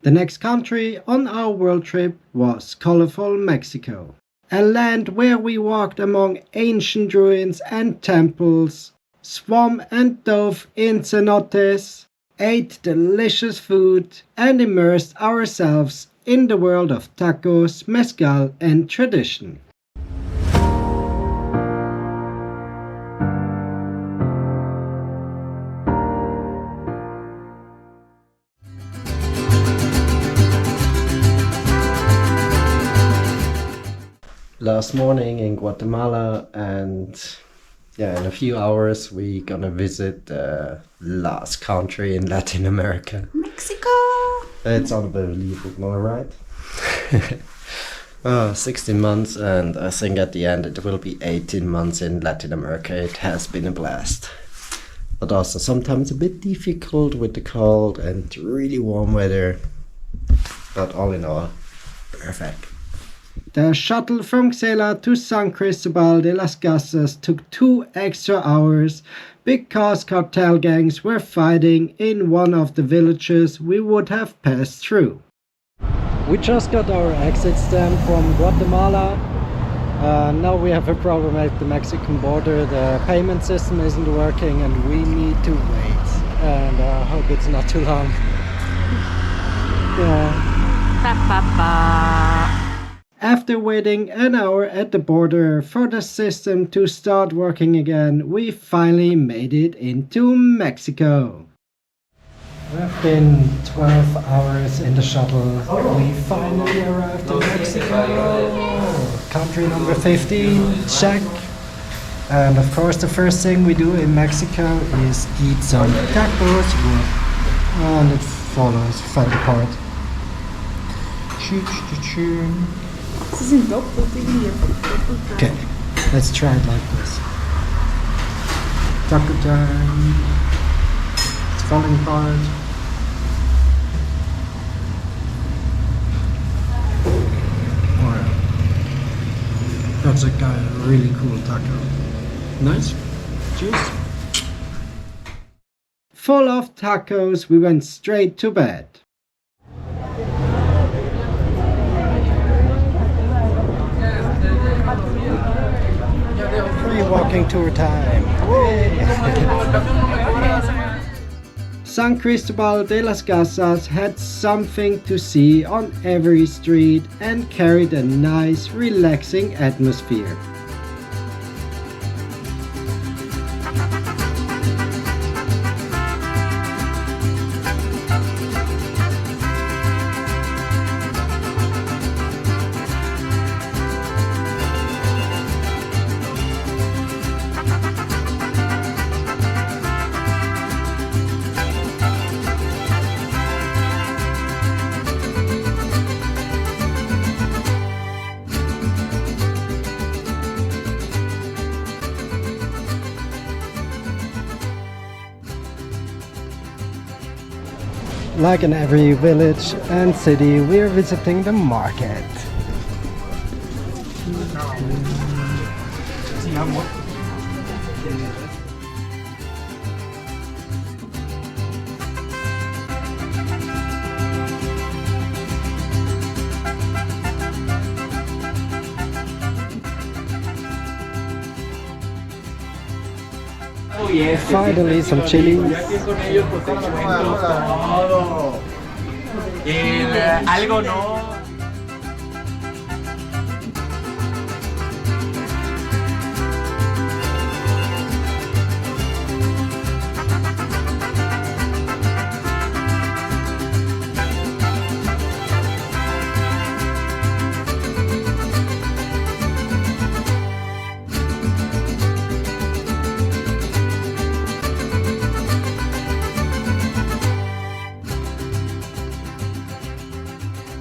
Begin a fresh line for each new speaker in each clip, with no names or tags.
The next country on our world trip was colorful Mexico, a land where we walked among ancient ruins and temples, swam and dove in cenotes, ate delicious food, and immersed ourselves in the world of tacos, mezcal, and tradition. Last morning in Guatemala, and in a few hours we're gonna visit the last country in Latin America.
Mexico!
It's unbelievable, right? 16 months, and I think at the end it will be 18 months in Latin America. It has been a blast. But also sometimes a bit difficult with the cold and really warm weather. But all in all, perfect. The shuttle from Xela to San Cristóbal de las Casas took 2 extra hours because cartel gangs were fighting in one of the villages we would have passed through. We just got our exit stamp from Guatemala. Now we have a problem at the Mexican border. The payment system isn't working and we need to wait. And I hope it's not too long. After waiting an hour at the border for the system to start working again, we finally made it into Mexico. We've been 12 hours in the shuttle. We finally arrived in Mexico. Country number 15, check. And of course the first thing we do in Mexico is eat some tacos. And it follows, fell apart. Okay, let's try it like this. Taco time. It's falling apart. Oh, that's a really cool taco. Nice. Cheers. Full of tacos, we went straight to bed. 3 walking tour time. San Cristóbal de las Casas had something to see on every street and carried a nice, relaxing atmosphere. Like in every village and city, we are visiting the market. Finally, some chilies.
Algo no.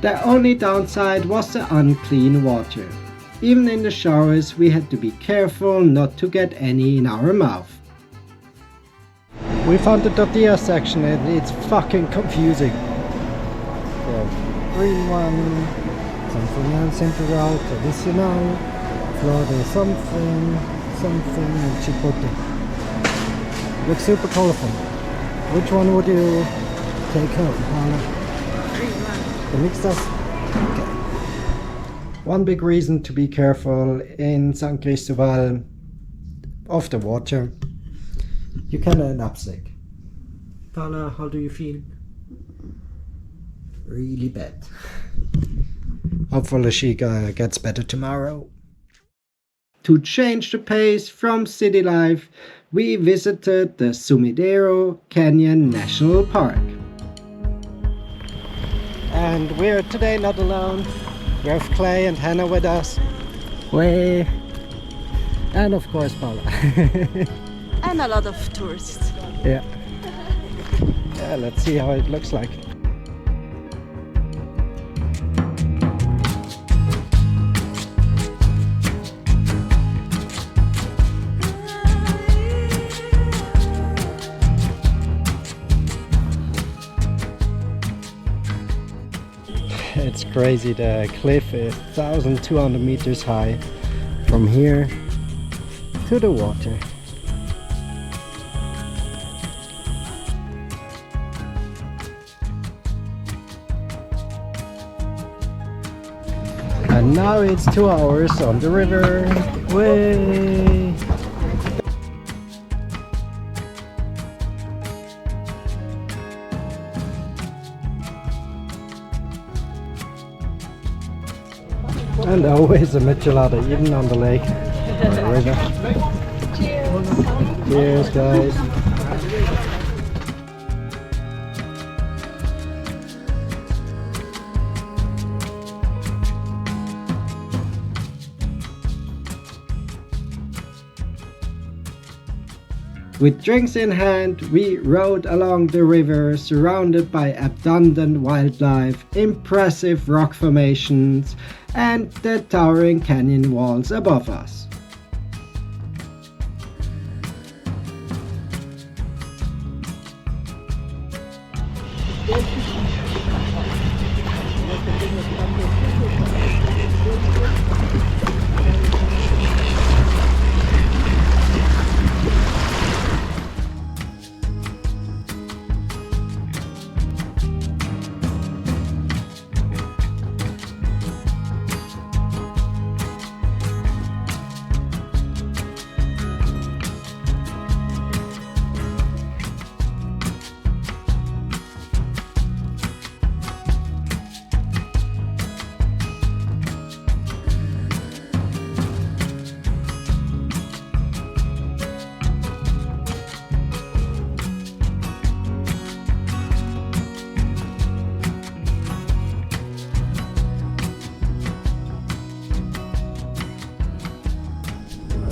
The only downside was the unclean water. Even in the showers we had to be careful not to get any in our mouth. We found the tortilla section and it's fucking confusing. The green one, something central, tradicional, flor de something, and chipotle. Looks super colorful. Which one would you take home, Paula? The mixtas? Okay. One big reason to be careful in San Cristóbal of the water. You can end up sick. Paula, how do you feel? Really bad. Hopefully she gets better tomorrow. To change the pace from city life, we visited the Sumidero Canyon National Park. And we're today not alone. We have Clay and Hannah with us. Way. And of course Paula.
And a lot of tourists.
Yeah. Yeah, let's see how it looks like. It's crazy, the cliff is 1,200 meters high from here to the water. And now it's 2 hours on the river. Way! And always a michelada, even on the lake, on the river. Cheers! Cheers, guys! With drinks in hand, we rode along the river surrounded by abundant wildlife, impressive rock formations, and the towering canyon walls above us.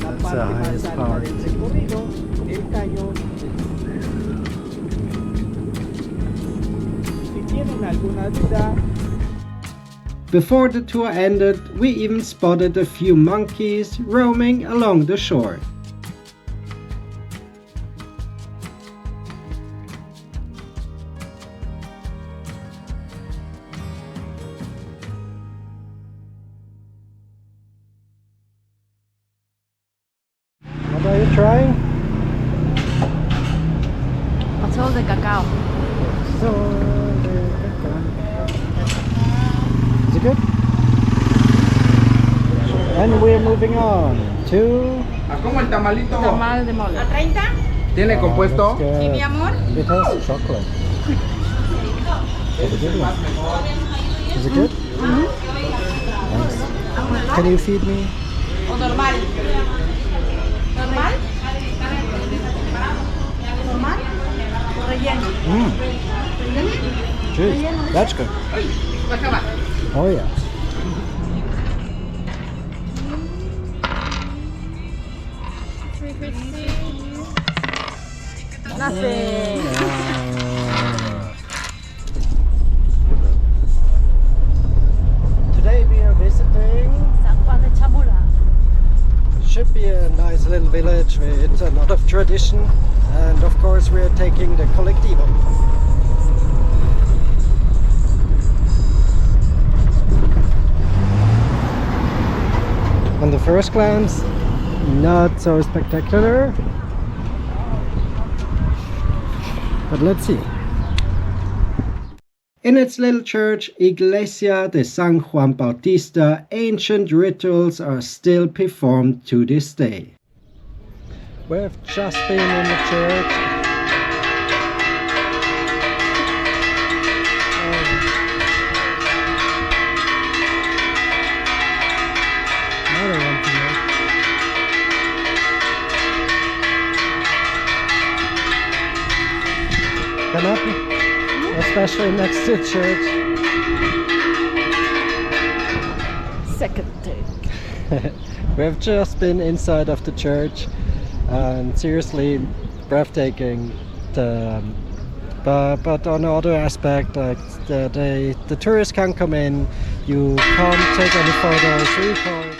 That's the highest part.
El Cañón. Si tienen alguna duda.
Before the tour ended, we even spotted a few monkeys roaming along the shore. What are you trying?
Pozol de cacao.
Is it good? And we're moving on to...
¿Cómo el tamalito?
Tamal de mole.
¿A 30?
¿Tiene compuesto?
¿Y mi amor?
It has chocolate. Is it good? Is it good? Nice. Can you feed me?
¿O normal? ¿Normal? ¿Normal? ¿O relleno?
Cheers. That's good. Oh yeah.
Nothing.
Today we are visiting.
San Juan de Chamula.
Should be a nice little village with a lot of tradition, and of course we are taking the colectivo. On the first glance, not so spectacular, but let's see. In its little church, Iglesia de San Juan Bautista, ancient rituals are still performed to this day. We've just been in the church. Another one to make. Can happen. Especially next to church.
Second take.
We've just been inside of the church and seriously breathtaking. But on the other aspect, like the tourists can come in, you can't take any photos, records.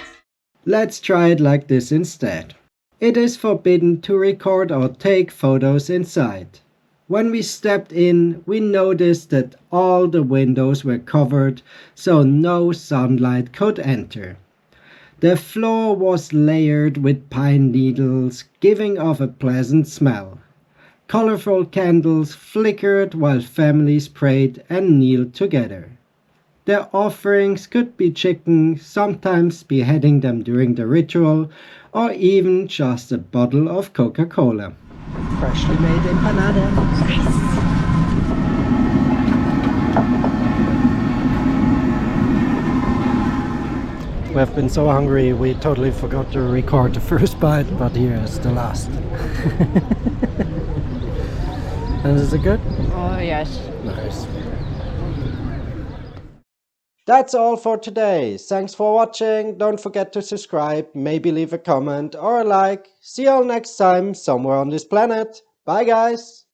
Let's try it like this instead. It is forbidden to record or take photos inside. When we stepped in, we noticed that all the windows were covered so no sunlight could enter. The floor was layered with pine needles, giving off a pleasant smell. Colorful candles flickered while families prayed and kneeled together. Their offerings could be chicken, sometimes beheading them during the ritual, or even just a bottle of Coca-Cola. Freshly made empanadas. We've been so hungry we totally forgot to record the first bite, but here is the last. And is it good?
Oh, yes.
Nice. That's all for today. Thanks for watching. Don't forget to subscribe, maybe leave a comment or a like. See you all next time somewhere on this planet. Bye guys!